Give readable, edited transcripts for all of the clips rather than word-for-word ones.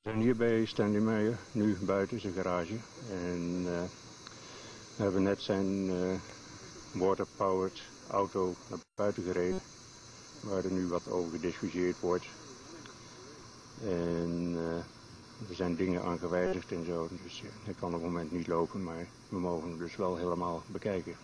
We zijn hier bij Stanley Meyer, nu buiten zijn garage. En we hebben net zijn water-powered auto naar buiten gereden. Waar er nu wat over gediscussieerd wordt. En er zijn dingen aan gewijzigd en zo. Dus hij kan op het moment niet lopen, maar we mogen hem dus wel helemaal bekijken.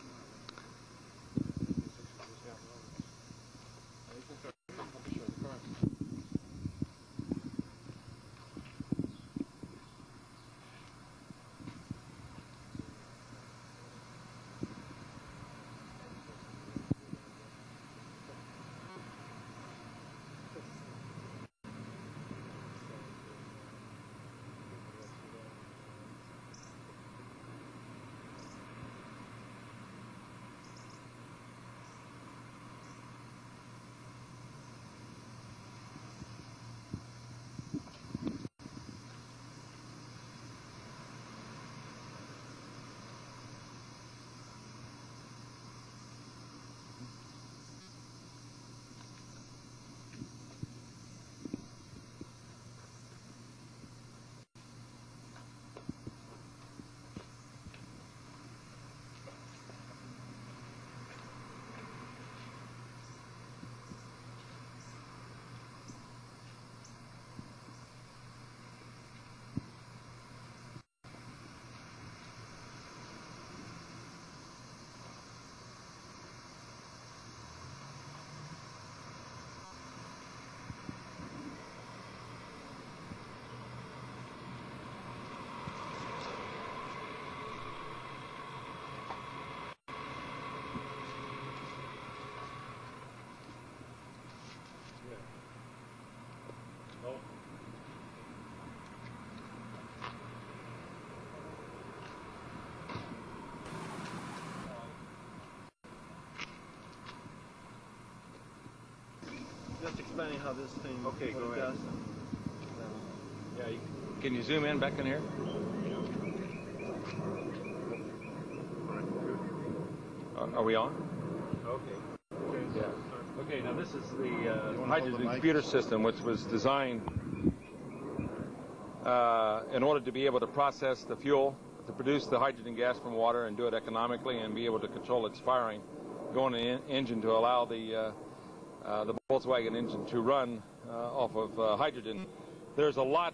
Just explaining how this thing Okay, go ahead. does. Yeah, can you zoom in back in here? Are we on? Okay. Yeah. Okay, now this is the hydrogen computer system, which was designed in order to be able to process the fuel, to produce the hydrogen gas from water and do it economically and be able to control its firing, go in the engine to allow the Volkswagen engine to run off of hydrogen. There's a lot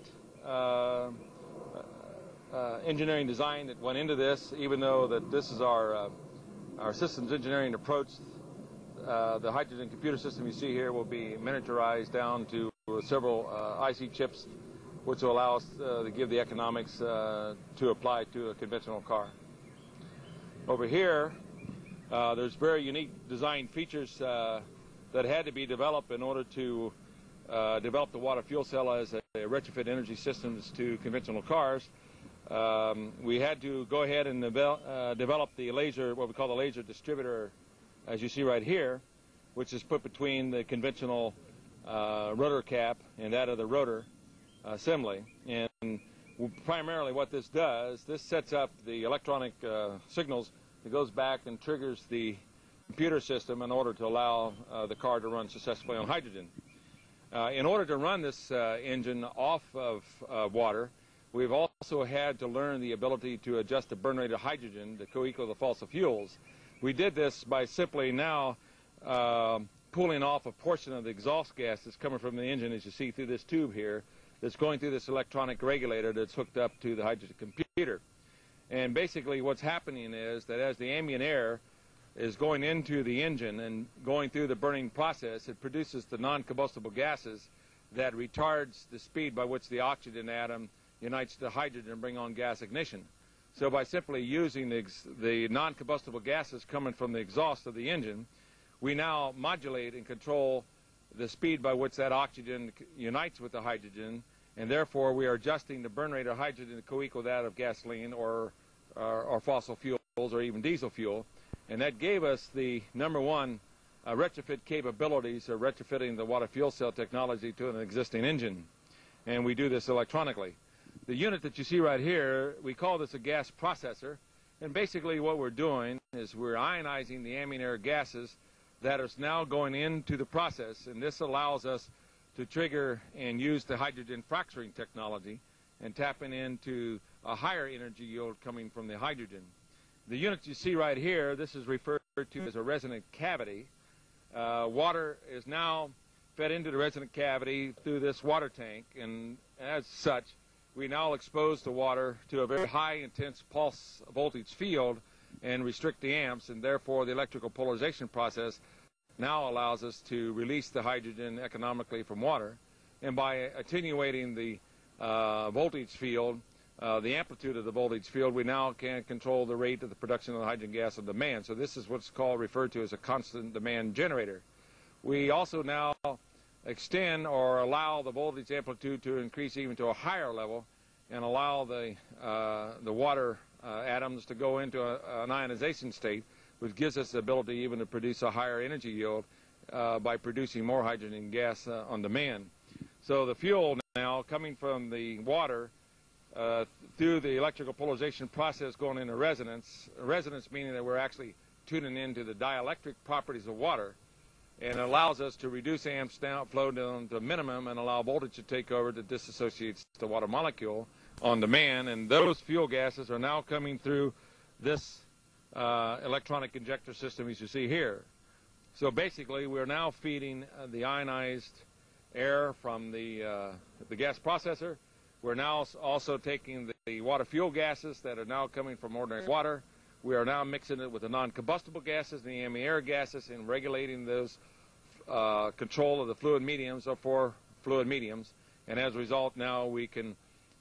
engineering design that went into this, even though that this is our systems engineering approach. The hydrogen computer system you see here will be miniaturized down to several IC chips, which will allow us to give the economics to apply to a conventional car. Over here, there's very unique design features that had to be developed in order to develop the water fuel cell as a retrofit energy systems to conventional cars. We had to go ahead and develop the laser, what we call the laser distributor, as you see right here, which is put between the conventional rotor cap and that of the rotor assembly. And primarily what this does, this sets up the electronic signals that goes back and triggers the computer system in order to allow the car to run successfully on hydrogen. In order to run this engine off of water, we've also had to learn the ability to adjust the burn rate of hydrogen to co-equal the fossil fuels. We did this by simply now pulling off a portion of the exhaust gas that's coming from the engine, as you see through this tube here, that's going through this electronic regulator that's hooked up to the hydrogen computer. And basically what's happening is that as the ambient air is going into the engine and going through the burning process, it produces the non-combustible gases that retards the speed by which the oxygen atom unites to hydrogen and bring on gas ignition. So by simply using the non-combustible gases coming from the exhaust of the engine, we now modulate and control the speed by which that oxygen unites with the hydrogen, and therefore we are adjusting the burn rate of hydrogen to co-equal that of gasoline or fossil fuels or even diesel fuel. And that gave us the #1 retrofit capabilities of retrofitting the water fuel cell technology to an existing engine. And we do this electronically. The unit that you see right here, we call this a gas processor. And basically what we're doing is we're ionizing the ambient air gases that is now going into the process. And this allows us to trigger and use the hydrogen fracturing technology and tapping into a higher energy yield coming from the hydrogen. The unit you see right here, this is referred to as a resonant cavity. Water is now fed into the resonant cavity through this water tank, and as such, we now expose the water to a very high intense pulse voltage field and restrict the amps, and therefore the electrical polarization process now allows us to release the hydrogen economically from water. And by attenuating the voltage field, the amplitude of the voltage field, we now can control the rate of the production of the hydrogen gas on demand. So this is what's referred to as a constant demand generator. We also now extend or allow the voltage amplitude to increase even to a higher level and allow the water atoms to go into an ionization state, which gives us the ability even to produce a higher energy yield by producing more hydrogen gas on demand. So the fuel now coming from the water through the electrical polarization process going into resonance meaning that we're actually tuning into the dielectric properties of water, and it allows us to reduce amps down, flow down to a minimum, and allow voltage to take over that disassociates the water molecule on demand. And those fuel gases are now coming through this electronic injector system as you see here. So basically we're now feeding the ionized air from the gas processor. We're now also taking the water fuel gases that are now coming from ordinary water. We are now mixing it with the non-combustible gases, the ambient air gases, and regulating those control of the fluid mediums or for fluid mediums. And as a result, now we can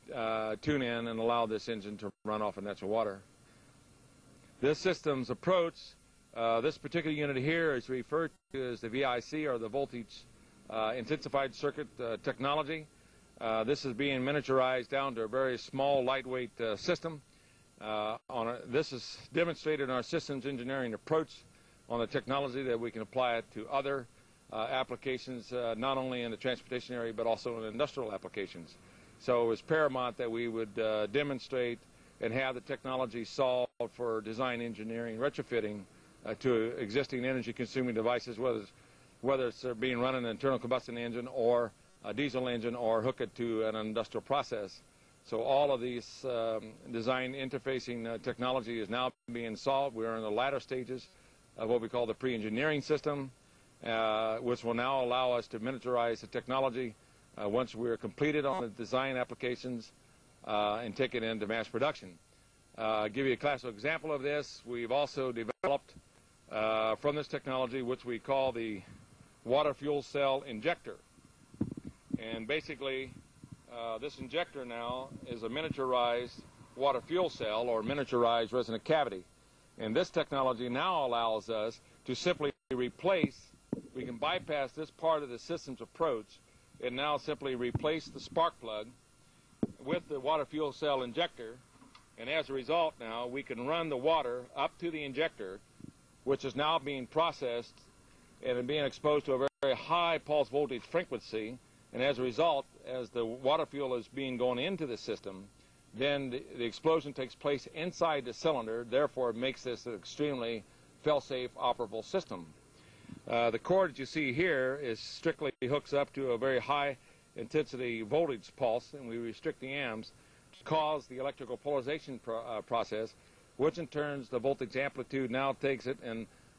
tune in and allow this engine to run off of natural water. This system's approach, this particular unit here is referred to as the VIC, or the voltage intensified circuit technology. This is being miniaturized down to a very small, lightweight system. This is demonstrated in our systems engineering approach on the technology that we can apply it to other applications, not only in the transportation area but also in industrial applications. So it's paramount that we would demonstrate and have the technology solved for design engineering, retrofitting to existing energy consuming devices, whether it's being run in an internal combustion engine or a diesel engine or hook it to an industrial process. So all of these design interfacing technology is now being solved. We're in the latter stages of what we call the pre-engineering system, which will now allow us to miniaturize the technology once we're completed on the design applications and take it into mass production. I'll give you a classical example of this. We've also developed from this technology which we call the water fuel cell injector. And basically this injector now is a miniaturized water fuel cell or miniaturized resonant cavity. And this technology now allows us to simply replace, we can bypass this part of the system's approach and now simply replace the spark plug with the water fuel cell injector. And as a result now we can run the water up to the injector, which is now being processed and being exposed to a very high pulse voltage frequency. And as a result, as the water fuel is going into the system, then the explosion takes place inside the cylinder. Therefore, it makes this an extremely fail-safe, operable system. The cord that you see here is strictly hooks up to a very high intensity voltage pulse, and we restrict the amps to cause the electrical polarization process, which in turn the voltage amplitude now takes it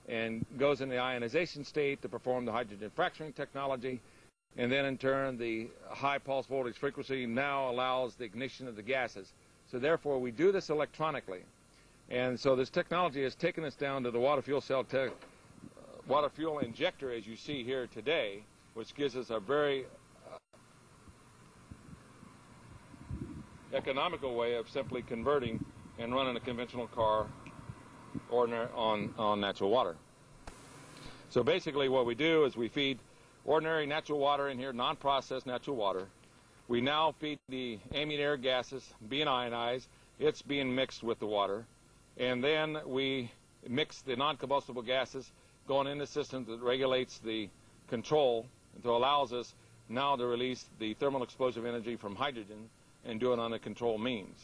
and goes in the ionization state to perform the hydrogen fracturing technology. And then in turn the high pulse voltage frequency now allows the ignition of the gases. So therefore we do this electronically. And so this technology has taken us down to the water fuel cell water fuel injector as you see here today, which gives us a very economical way of simply converting and running a conventional car on natural water. So basically what we do is we feed ordinary natural water in here, non-processed natural water. We now feed the ambient air gases being ionized. It's being mixed with the water. And then we mix the non-combustible gases going in the system that regulates the control and allows us now to release the thermal explosive energy from hydrogen and do it on a controlled means.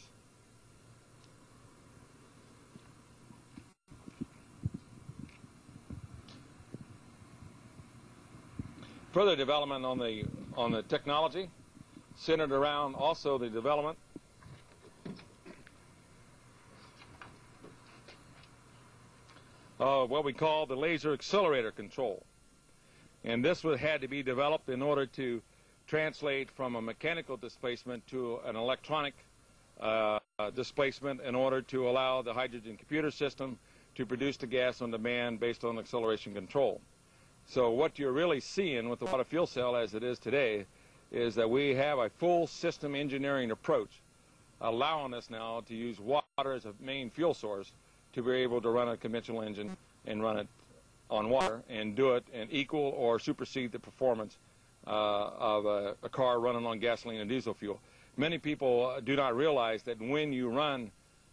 Further development on on the technology, centered around also the development of what we call the laser accelerator control. And this had to be developed in order to translate from a mechanical displacement to an electronic displacement in order to allow the hydrogen computer system to produce the gas on demand based on acceleration control. So what you're really seeing with the water fuel cell as it is today is that we have a full system engineering approach allowing us now to use water as a main fuel source to be able to run a conventional engine and run it on water and do it and equal or supersede the performance of a car running on gasoline and diesel fuel. Many people do not realize that when you run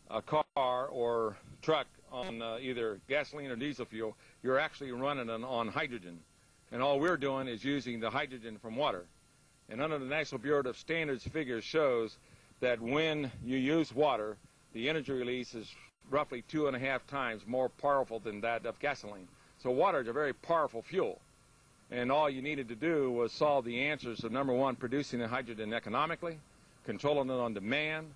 a car or truck on either gasoline or diesel fuel, you're actually running it on hydrogen. And all we're doing is using the hydrogen from water. And under the National Bureau of Standards figures shows that when you use water, the energy release is roughly 2.5 times more powerful than that of gasoline. So water is a very powerful fuel. And all you needed to do was solve the answers of, number one, producing the hydrogen economically, controlling it on demand,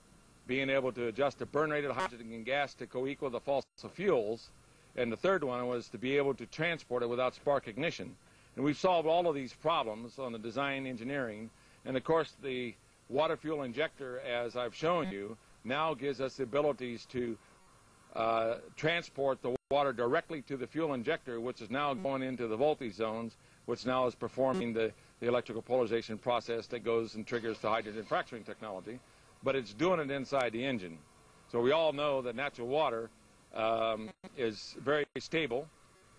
being able to adjust the burn rate of hydrogen and gas to co-equal the fossil fuels, and the third one was to be able to transport it without spark ignition. And we've solved all of these problems on the design engineering, and of course the water fuel injector, as I've shown you, now gives us the abilities to transport the water directly to the fuel injector, which is now going into the voltage zones, which now is performing the electrical polarization process that goes and triggers the hydrogen fracturing technology, but it's doing it inside the engine. So we all know that natural water is very stable,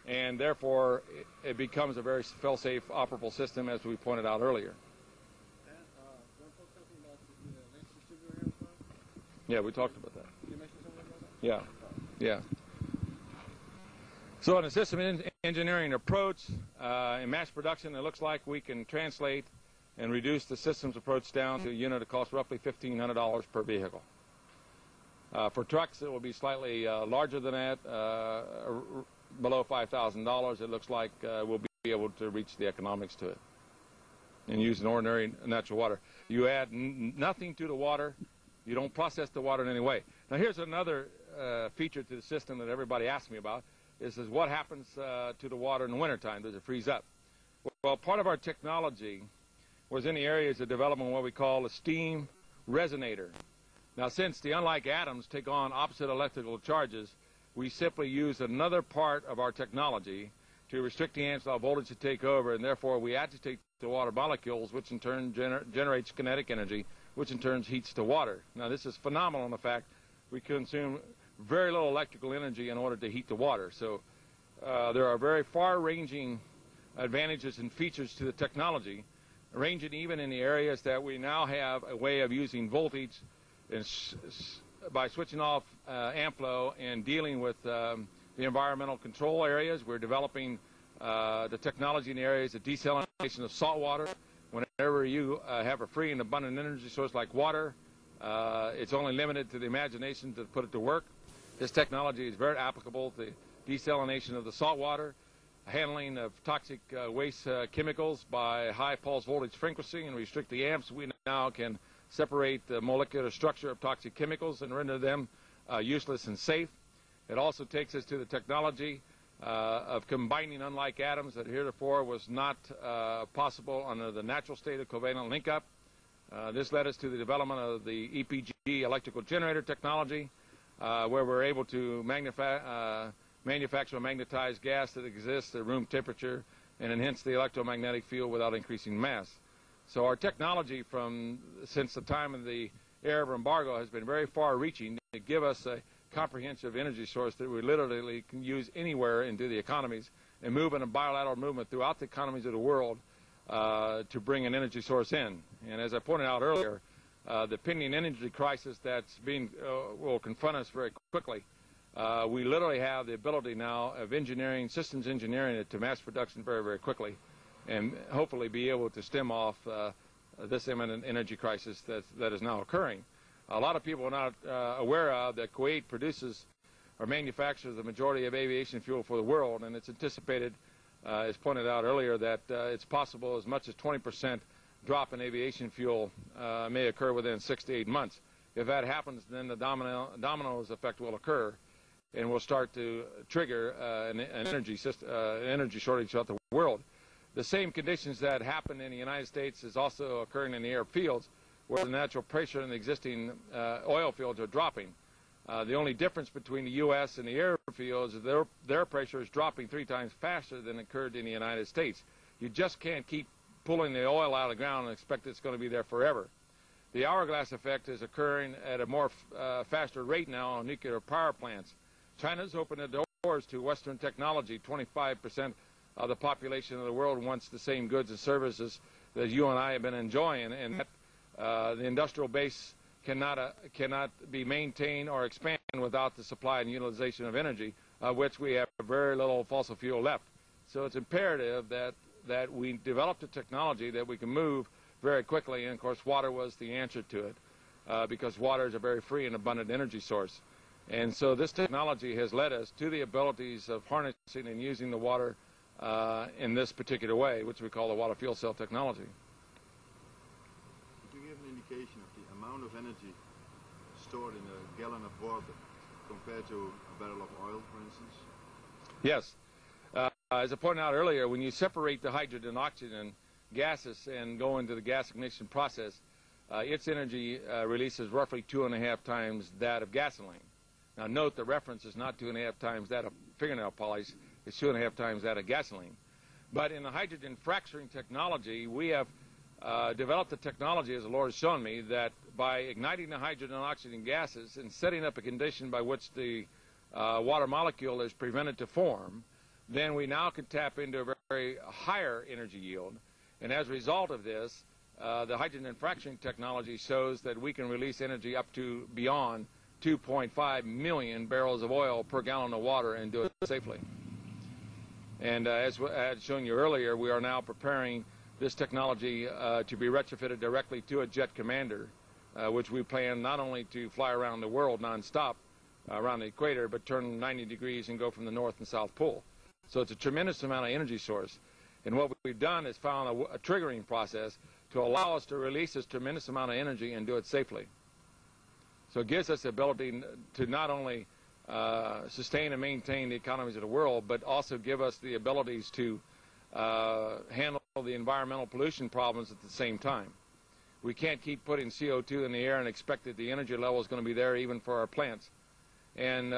and therefore it becomes a very fail-safe, operable system, as we pointed out earlier. Yeah, we talked about that. Yeah, yeah. So in a system engineering approach, in mass production, it looks like we can translate and reduce the systems approach down to a unit that costs roughly $1,500 per vehicle. For trucks, it will be slightly larger than that, below $5,000. It looks like we'll be able to reach the economics to it and use an ordinary natural water. You add nothing to the water. You don't process the water in any way. Now here's another feature to the system that everybody asks me about, is what happens to the water in the wintertime? Does it freeze up? Well, part of our technology was in the areas of development what we call a steam resonator. Now, since the unlike atoms take on opposite electrical charges, we simply use another part of our technology to restrict the Amps-Law voltage to take over, and therefore we agitate the water molecules, which in turn generates kinetic energy, which in turn heats the water. Now, this is phenomenal in the fact we consume very little electrical energy in order to heat the water. So there are very far-ranging advantages and features to the technology, ranging even in the areas that we now have a way of using voltage and by switching off amp flow and dealing with the environmental control areas. We're developing the technology in the areas of desalination of salt water. Whenever you have a free and abundant energy source like water, it's only limited to the imagination to put it to work. This technology is very applicable to desalination of the salt water, handling of toxic waste chemicals by high pulse voltage frequency and restrict the amps. We now can separate the molecular structure of toxic chemicals and render them useless and safe. It also takes us to the technology of combining unlike atoms that heretofore was not possible under the natural state of covalent link-up. This led us to the development of the EPG electrical generator technology, where we're able to manufacture a magnetized gas that exists at room temperature and enhance the electromagnetic field without increasing mass. So our technology since the time of the era of embargo has been very far-reaching to give us a comprehensive energy source that we literally can use anywhere into the economies and move in a bilateral movement throughout the economies of the world to bring an energy source in. And as I pointed out earlier, the pending energy crisis that's will confront us very quickly. We literally have the ability now of systems engineering it to mass production very, very quickly, and hopefully be able to stem off this imminent energy crisis that is now occurring. A lot of people are not aware of that Kuwait produces or manufactures the majority of aviation fuel for the world, and it's anticipated, as pointed out earlier, that it's possible as much as 20% drop in aviation fuel may occur within 6 to 8 months. If that happens, then the dominoes effect will occur, and will start to trigger an energy shortage throughout the world. The same conditions that happen in the United States is also occurring in the Arab fields, where the natural pressure in the existing oil fields are dropping. The only difference between the U.S. and the Arab fields is their pressure is dropping 3 times faster than occurred in the United States. You just can't keep pulling the oil out of the ground and expect it's going to be there forever. The hourglass effect is occurring at a more faster rate now on nuclear power plants. China's opened the doors to Western technology. 25% of the population of the world wants the same goods and services that you and I have been enjoying, and that the industrial base cannot be maintained or expand without the supply and utilization of energy, of which we have very little fossil fuel left. So it's imperative that we develop a technology that we can move very quickly, and of course water was the answer to it, because water is a very free and abundant energy source. And so this technology has led us to the abilities of harnessing and using the water in this particular way, which we call the water fuel cell technology. Could you give an indication of the amount of energy stored in a gallon of water compared to a barrel of oil, for instance? Yes. As I pointed out earlier, when you separate the hydrogen and oxygen gases and go into the gas ignition process, its energy release is roughly 2.5 times that of gasoline. Now note the reference is not 2.5 times that of fingernail polish, it's 2.5 times that of gasoline. But in the hydrogen fracturing technology, we have developed a technology, as the Lord has shown me, that by igniting the hydrogen and oxygen gases and setting up a condition by which the water molecule is prevented to form, then we now can tap into a very higher energy yield. And as a result of this, the hydrogen fracturing technology shows that we can release energy up to beyond 2.5 million barrels of oil per gallon of water and do it safely. And as I had shown you earlier, we are now preparing this technology to be retrofitted directly to a jet commander, which we plan not only to fly around the world nonstop around the equator, but turn 90 degrees and go from the North and South Pole. So it's a tremendous amount of energy source. And what we've done is found a triggering process to allow us to release this tremendous amount of energy and do it safely. So it gives us the ability to not only sustain and maintain the economies of the world, but also give us the abilities to handle the environmental pollution problems at the same time. We can't keep putting CO2 in the air and expect that the energy level is going to be there even for our plants. And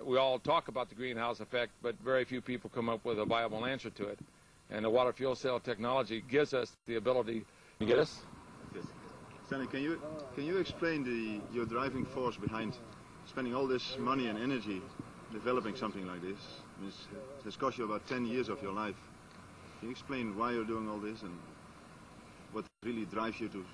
we all talk about the greenhouse effect, but very few people come up with a viable answer to it. And the water fuel cell technology gives us the ability to get us. Yes. Stanley, can you explain your driving force behind spending all this money and energy developing something like this? It has cost you about 10 years of your life. Can you explain why you're doing all this and what really drives you to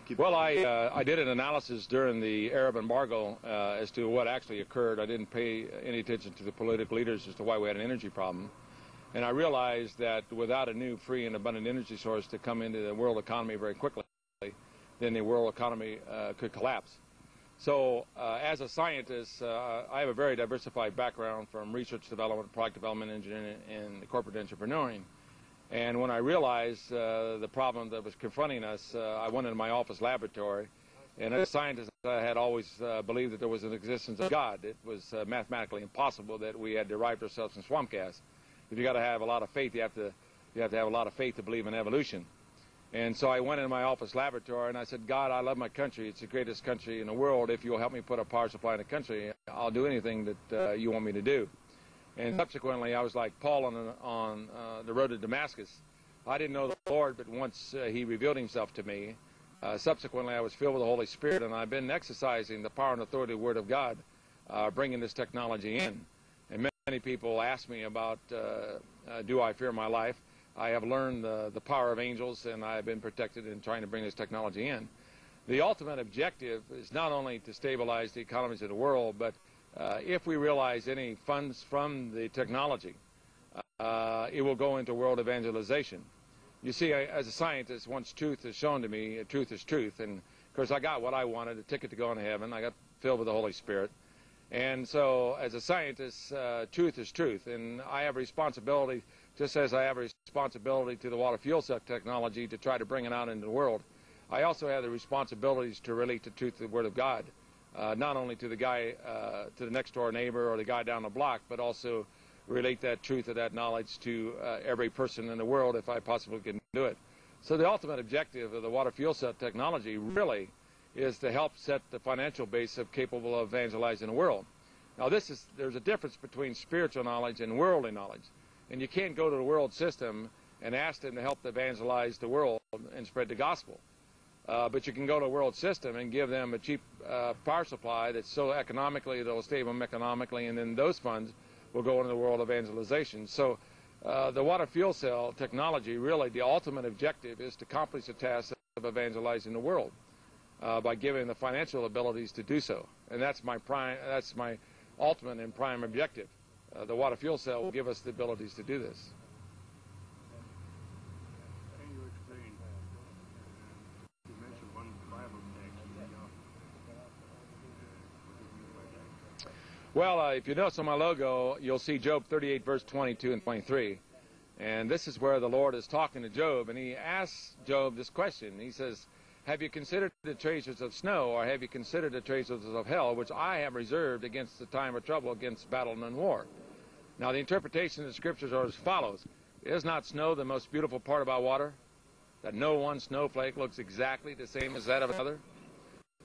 keep... Well, I did an analysis during the Arab embargo as to what actually occurred. I didn't pay any attention to the political leaders as to why we had an energy problem. And I realized that without a new free and abundant energy source to come into the world economy very quickly, then the world economy could collapse. So as a scientist, I have a very diversified background from research development, product development, engineering, and corporate entrepreneuring. And when I realized the problem that was confronting us, I went into my office laboratory. And as a scientist, I had always believed that there was an existence of God. It was mathematically impossible that we had derived ourselves from swamp gas. If you got to have a lot of faith, you have to have a lot of faith to believe in evolution. And so I went into my office laboratory and I said, God, I love my country. It's the greatest country in the world. If you'll help me put a power supply in the country, I'll do anything that you want me to do. And subsequently, I was like Paul on the road to Damascus. I didn't know the Lord, but once he revealed himself to me, subsequently I was filled with the Holy Spirit, and I've been exercising the power and authority of the Word of God, bringing this technology in. And many people ask me about, do I fear my life? I have learned the power of angels, and I have been protected in trying to bring this technology in. The ultimate objective is not only to stabilize the economies of the world, but if we realize any funds from the technology, it will go into world evangelization. You see, as a scientist, once truth is shown to me, truth is truth. And, of course, I got what I wanted, a ticket to go into heaven. I got filled with the Holy Spirit. And so, as a scientist, truth is truth. And I have responsibility just as I have a responsibility to the water fuel cell technology to try to bring it out into the world, I also have the responsibilities to relate the truth of the Word of God, not only to the guy, to the next door neighbor or the guy down the block, but also relate that truth of that knowledge to every person in the world if I possibly can do it. So the ultimate objective of the water fuel cell technology really is to help set the financial base of capable of evangelizing the world. Now there's a difference between spiritual knowledge and worldly knowledge. And you can't go to the world system and ask them to help evangelize the world and spread the gospel. But you can go to the world system and give them a cheap power supply that's so economically, that'll save them economically, and then those funds will go into the world evangelization. So the water fuel cell technology, really the ultimate objective is to accomplish the task of evangelizing the world by giving the financial abilities to do so. And that's my ultimate and prime objective. The water fuel cell will give us the abilities to do this. Can you explain, you mentioned one Bible text, Well, if you notice on my logo, you'll see Job 38, verse 22 and 23. And this is where the Lord is talking to Job, and he asks Job this question. He says, have you considered the treasures of snow, or have you considered the treasures of hell, which I have reserved against the time of trouble, against battle and war? Now, the interpretation of the scriptures are as follows. Is not snow the most beautiful part about water? That no one snowflake looks exactly the same as that of another?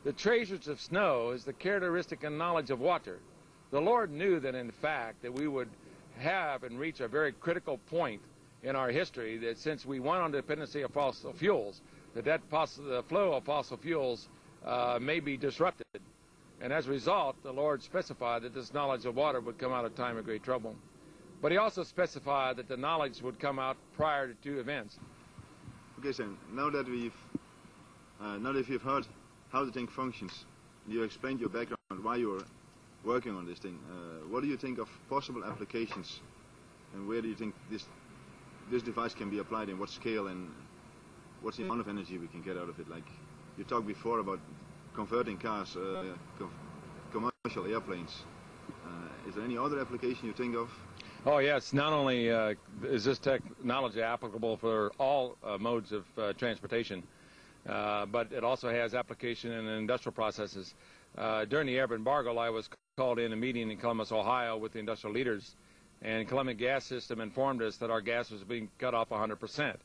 The treasures of snow is the characteristic and knowledge of water. The Lord knew that, in fact, that we would have and reach a very critical point in our history, that since we went on dependency of fossil fuels, the flow of fossil fuels may be disrupted. And as a result, the Lord specified that this knowledge of water would come out of time of great trouble. But he also specified that the knowledge would come out prior to two events. Okay, Stan, now that you've heard how the thing functions, you explained your background, why you're working on this thing. What do you think of possible applications, and where do you think this device can be applied, in what scale, and what's the amount of energy we can get out of it? Like you talked before about converting cars, commercial airplanes. Is there any other application you think of? Oh yes, not only is this technology applicable for all modes of transportation, but it also has application in industrial processes. During the Arab embargo, I was called in a meeting in Columbus, Ohio with the industrial leaders, and Columbia Gas System informed us that our gas was being cut off 100%.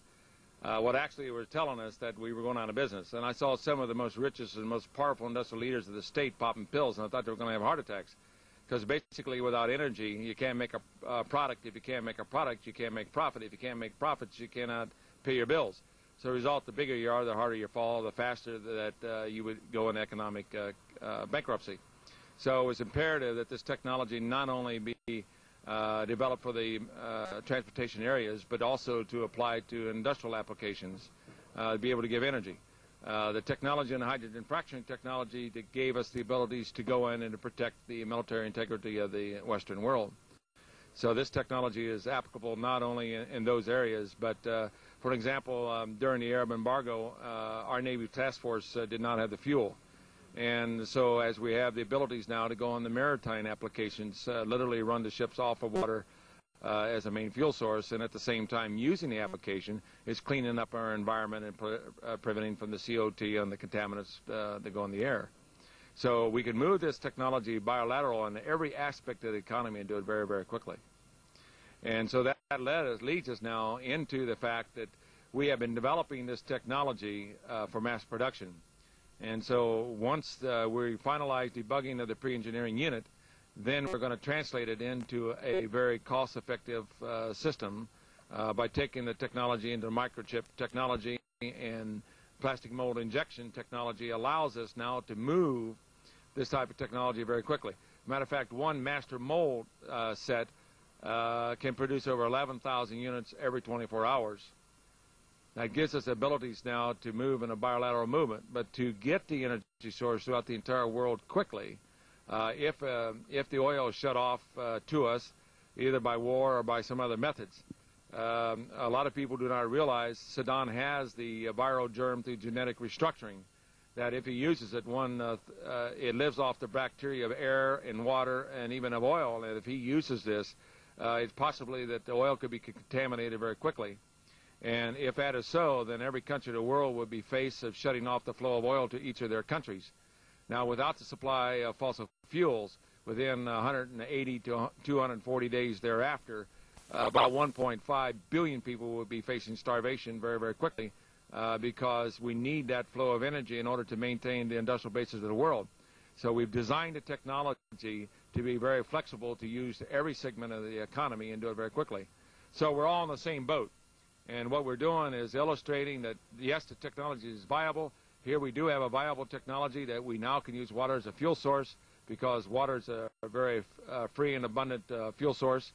What actually were telling us that we were going out of business. And I saw some of the most richest and most powerful industrial leaders of the state popping pills, and I thought they were going to have heart attacks. Because basically without energy, you can't make a product. If you can't make a product, you can't make profit. If you can't make profits, you cannot pay your bills. So the result, the bigger you are, the harder you fall, the faster that you would go in economic bankruptcy. So it was imperative that this technology not only be developed for the transportation areas, but also to apply to industrial applications, to be able to give energy. The technology and hydrogen fracturing technology that gave us the abilities to go in and to protect the military integrity of the Western world. So this technology is applicable not only in those areas, but for example, during the Arab embargo, our Navy task force did not have the fuel. And so as we have the abilities now to go on the maritime applications, literally run the ships off of water as a main fuel source, and at the same time using the application is cleaning up our environment and preventing from the CO2 and the contaminants that go in the air. So we can move this technology bilateral in every aspect of the economy and do it very, very quickly. And so that leads us now into the fact that we have been developing this technology for mass production. And so once we finalize debugging of the pre-engineering unit, then we're going to translate it into a very cost-effective system by taking the technology into microchip technology, and plastic mold injection technology allows us now to move this type of technology very quickly. Matter of fact, one master mold set can produce over 11,000 units every 24 hours. That gives us abilities now to move in a bilateral movement, but to get the energy source throughout the entire world quickly, if the oil is shut off to us, either by war or by some other methods. A lot of people do not realize Saddam has the viral germ through genetic restructuring, that if he uses it, it lives off the bacteria of air and water and even of oil, and if he uses this, it's possibly that the oil could be contaminated very quickly. And if that is so, then every country in the world would be faced of shutting off the flow of oil to each of their countries. Now, without the supply of fossil fuels, within 180 to 240 days thereafter, about 1.5 billion people would be facing starvation very, very quickly because we need that flow of energy in order to maintain the industrial bases of the world. So we've designed the technology to be very flexible to use every segment of the economy and do it very quickly. So we're all in the same boat. And what we're doing is illustrating that, yes, the technology is viable. Here we do have a viable technology that we now can use water as a fuel source because water is a very free and abundant fuel source.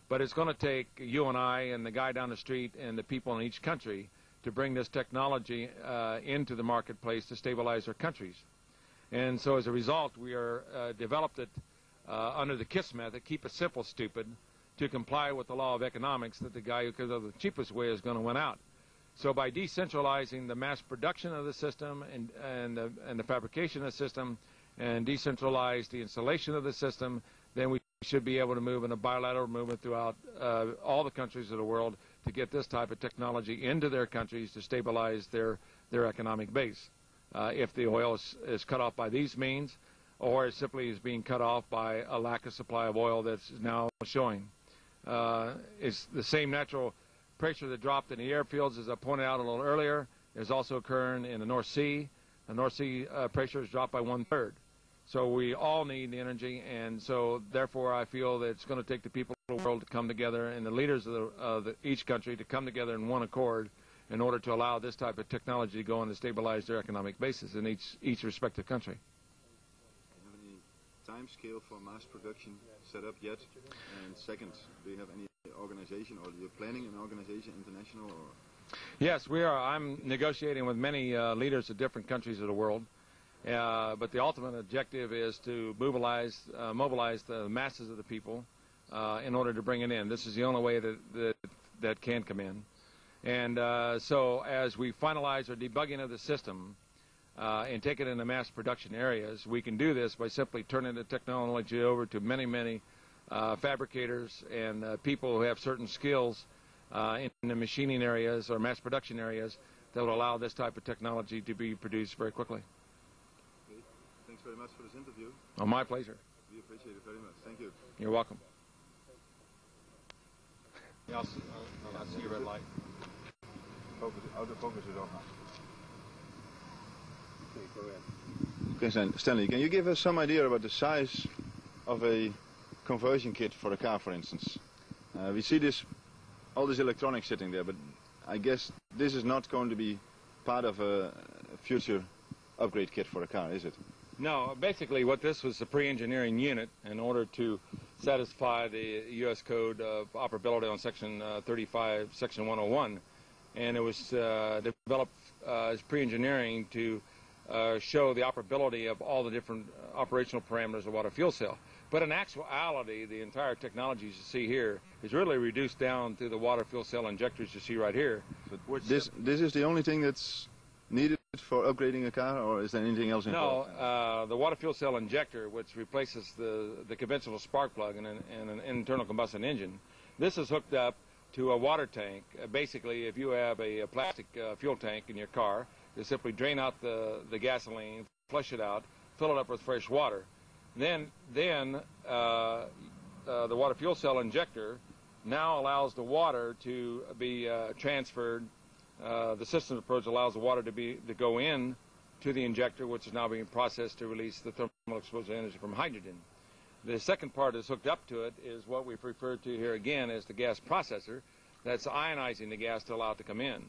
But it's going to take you and I and the guy down the street and the people in each country to bring this technology into the marketplace to stabilize their countries. And so as a result, we are developed it under the KISS method, keep it simple, stupid, to comply with the law of economics that the guy who comes up with the cheapest way is going to win out. So by decentralizing the mass production of the system and the fabrication of the system and decentralize the installation of the system, then we should be able to move in a bilateral movement throughout all the countries of the world to get this type of technology into their countries to stabilize their economic base. If the oil is cut off by these means, or it simply is being cut off by a lack of supply of oil that's now showing. It's the same natural pressure that dropped in the airfields, as I pointed out a little earlier, is also occurring in the North Sea. The North Sea pressure has dropped by 1/3. So we all need the energy, and so therefore I feel that it's going to take the people of the world to come together and the leaders of each country to come together in one accord in order to allow this type of technology to go on to stabilize their economic basis in each respective country. Do you have any time scale for mass production set up yet? And second, do you have any organization, or are you planning an organization, international? Or? Yes, we are. I'm negotiating with many leaders of different countries of the world. But the ultimate objective is to mobilize the masses of the people in order to bring it in. This is the only way that can come in. And so as we finalize our debugging of the system and take it into mass production areas, we can do this by simply turning the technology over to many, many fabricators and people who have certain skills in the machining areas or mass production areas that will allow this type of technology to be produced very quickly. Thanks very much for this interview. Oh, my pleasure. We appreciate it very much. Thank you. You're welcome. Yeah, I'll see your red light. Autofocus is on. Okay, go ahead. Okay, Stanley, can you give us some idea about the size of a conversion kit for a car, for instance? We see all this electronics sitting there, but I guess this is not going to be part of a future upgrade kit for a car, is it? No, basically what this was a pre-engineering unit in order to satisfy the U.S. Code of Operability on Section 35, Section 101. And it was developed as pre-engineering to show the operability of all the different operational parameters of water fuel cell. But in actuality, the entire technology you see here is really reduced down to the water fuel cell injectors you see right here. This is the only thing that's needed for upgrading a car, or is there anything else involved? No, the water fuel cell injector, which replaces the conventional spark plug in an internal combustion engine, this is hooked up to a water tank. Basically, if you have a plastic fuel tank in your car, you simply drain out the gasoline, flush it out, fill it up with fresh water. Then the water fuel cell injector now allows the water to be transferred. The system approach allows the water to go in to the injector, which is now being processed to release the thermal exposure energy from hydrogen. The second part that's hooked up to it is what we've referred to here again as the gas processor that's ionizing the gas to allow it to come in.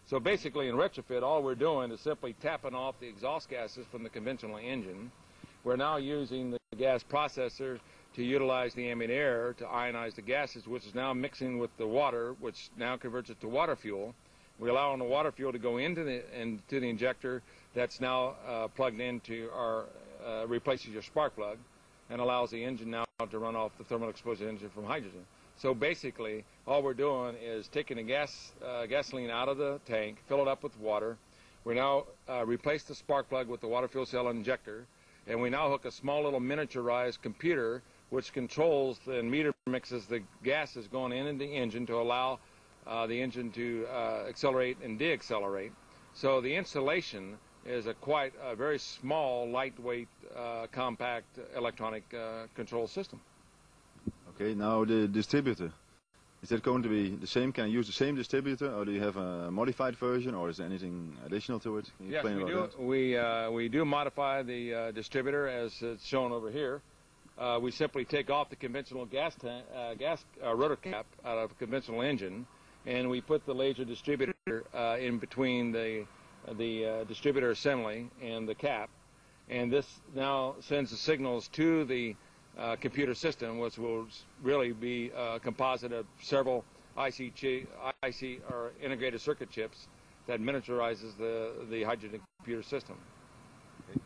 So basically in retrofit, all we're doing is simply tapping off the exhaust gases from the conventional engine. We're now using the gas processor to utilize the ambient air to ionize the gases, which is now mixing with the water, which now converts it to water fuel. We allow the water fuel to go into the injector that's now plugged into our replaces your spark plug and allows the engine now to run off the thermal exposure engine from hydrogen. So basically, all we're doing is taking the gasoline out of the tank, fill it up with water. We now replace the spark plug with the water fuel cell injector, and we now hook a small little miniaturized computer which controls and meter mixes the gases going in the engine to allow the engine to accelerate and deaccelerate. So the installation is quite a very small, lightweight, compact electronic control system. Okay, now the distributor. Is that going to be the same? Can you use the same distributor, or do you have a modified version, or is there anything additional to it? Can you explain about that? We do modify the distributor as it's shown over here. We simply take off the conventional gas rotor cap out of a conventional engine, and we put the laser distributor in between the distributor assembly and the cap, and this now sends the signals to the computer system, which will really be a composite of several IC or integrated circuit chips that miniaturizes the hydrogen computer system. Okay.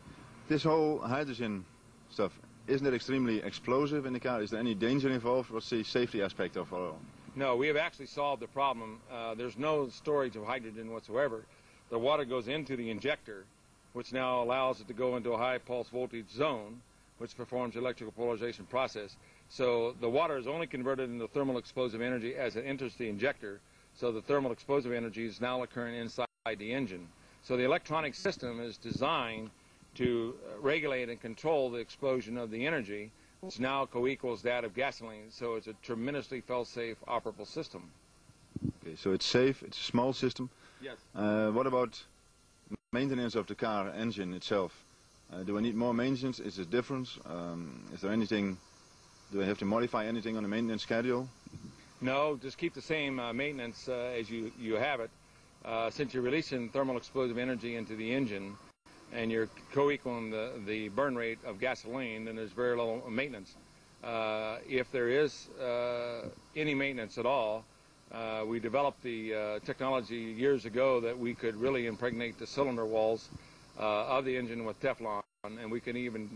This whole hydrogen stuff, isn't it extremely explosive in the car? Is there any danger involved? What's the safety aspect of it? No, we have actually solved the problem. There's no storage of hydrogen whatsoever. The water goes into the injector, which now allows it to go into a high pulse voltage zone, which performs the electrical polarization process. So the water is only converted into thermal explosive energy as it enters the injector. So the thermal explosive energy is now occurring inside the engine. So the electronic system is designed to regulate and control the explosion of the energy, which now co-equals that of gasoline. So it's a tremendously fail-safe, operable system. Okay, so it's safe, it's a small system. Yes. What about maintenance of the car engine itself? Do I need more maintenance? Is there a difference? Is there anything, do I have to modify anything on the maintenance schedule? No, just keep the same maintenance as you have it. Since you're releasing thermal explosive energy into the engine and you're co-equaling the burn rate of gasoline, then there's very little maintenance. If there is any maintenance at all, we developed the technology years ago that we could really impregnate the cylinder walls of the engine with Teflon, and we can even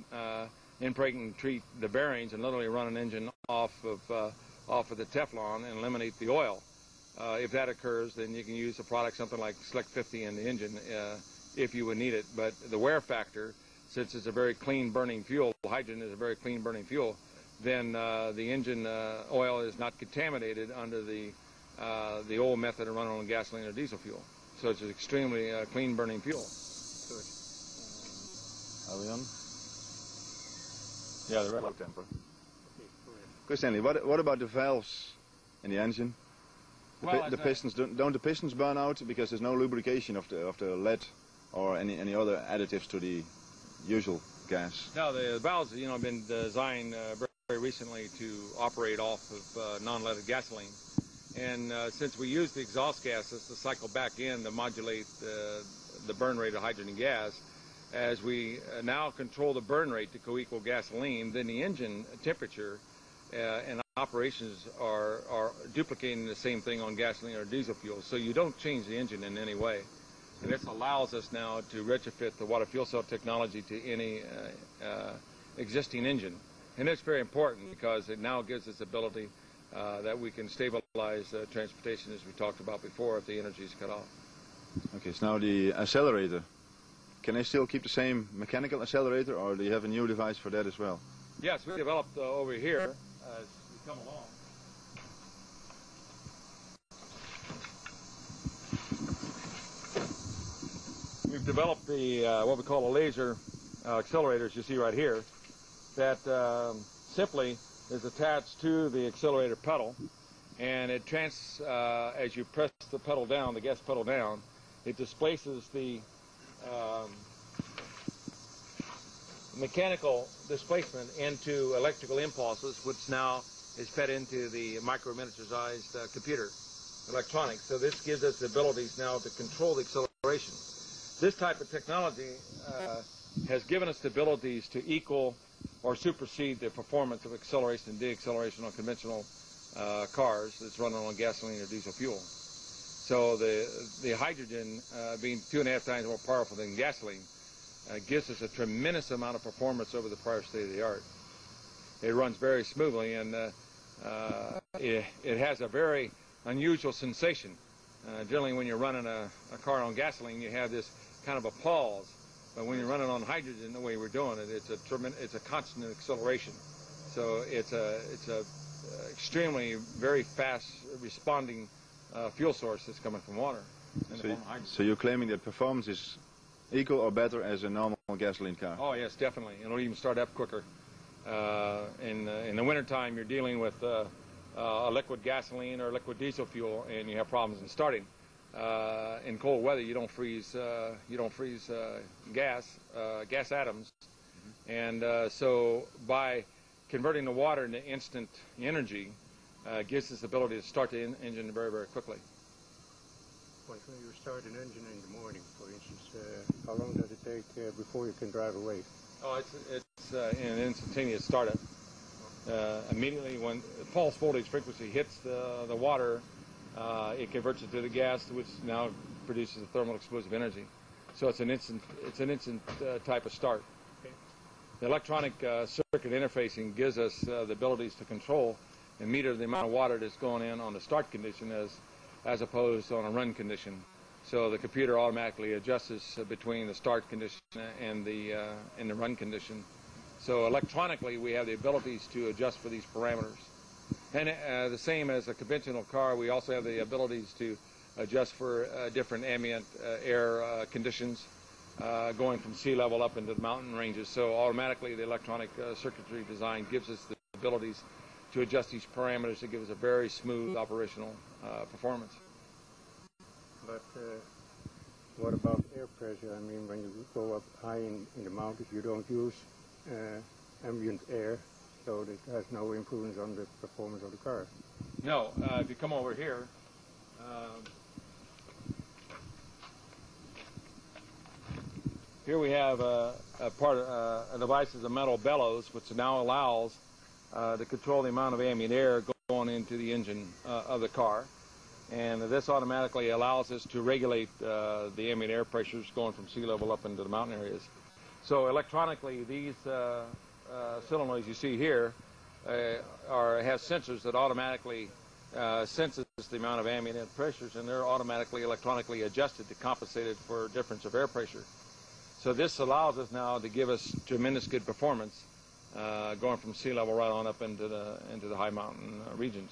impregnate treat the bearings and literally run an engine off of the Teflon and eliminate the oil. If that occurs, then you can use a product something like Slick 50 in the engine if you would need it. But the wear factor, since it's a very clean burning fuel, hydrogen is a very clean burning fuel, then the engine oil is not contaminated under the old method of running on gasoline or diesel fuel. So it's an extremely clean burning fuel. Good. Are we on? Yeah, the low temper. Okay, Stanley, what about the valves in the engine? The pistons, don't the pistons burn out because there's no lubrication of the lead or any other additives to the usual gas? No, the valves, have been designed very recently to operate off of non-leaded gasoline. And since we use the exhaust gases to cycle back in to modulate the burn rate of hydrogen gas, as we now control the burn rate to co-equal gasoline, then the engine temperature and operations are duplicating the same thing on gasoline or diesel fuel. So you don't change the engine in any way. And this allows us now to retrofit the water fuel cell technology to any existing engine. And that's very important because it now gives us ability that we can stabilize transportation, as we talked about before, if the energy is cut off. Okay, so now the accelerator. Can I still keep the same mechanical accelerator, or do you have a new device for that as well? Yes, we developed over here as we come along. We've developed the what we call a laser accelerator, as you see right here, that simply is attached to the accelerator pedal, and it as you press the pedal down, the gas pedal down, it displaces the mechanical displacement into electrical impulses, which now is fed into the micro-miniaturized computer electronics. So this gives us the abilities now to control the acceleration. This type of technology has given us the abilities to equal or supersede the performance of acceleration and deacceleration on conventional cars that's running on gasoline or diesel fuel. So the hydrogen, being 2.5 times more powerful than gasoline, gives us a tremendous amount of performance over the prior state of the art. It runs very smoothly, and it has a very unusual sensation. Generally, when you're running a car on gasoline, you have this kind of a pause. But when you're running on hydrogen, the way we're doing it, it's a constant acceleration. So it's a extremely very fast responding fuel source that's coming from water. So you're claiming that performance is equal or better as a normal gasoline car? Oh yes, definitely. It'll even start up quicker. In the wintertime, you're dealing with a liquid gasoline or liquid diesel fuel, and you have problems in starting. In cold weather, you don't freeze gas atoms, and so by converting the water into instant energy, gives us the ability to start the engine very, very quickly. When you start an engine in the morning, for instance, how long does it take before you can drive away? Oh, it's an instantaneous startup. Immediately when the pulse voltage frequency hits the water, it converts it to the gas, which now produces a thermal explosive energy. So it's an instant type of start. Okay. The electronic circuit interfacing gives us the abilities to control and meter the amount of water that's going in on the start condition as opposed to on a run condition. So the computer automatically adjusts between the start condition and the run condition. So electronically, we have the abilities to adjust for these parameters. And the same as a conventional car, we also have the abilities to adjust for different ambient air conditions going from sea level up into the mountain ranges. So automatically, the electronic circuitry design gives us the abilities to adjust these parameters to give us a very smooth operational performance. But what about air pressure? I mean, when you go up high in the mountains, you don't use ambient air, so it has no influence on the performance of the car. No, if you come over here, here we have a device that's a metal bellows, which now allows to control the amount of ambient air going into the engine of the car. And this automatically allows us to regulate the ambient air pressures going from sea level up into the mountain areas. So electronically, these solenoids you see here have sensors that automatically senses the amount of ambient air pressures, and they're automatically electronically adjusted to compensate it for difference of air pressure. So this allows us now to give us tremendous good performance going from sea level right on up into the high mountain regions.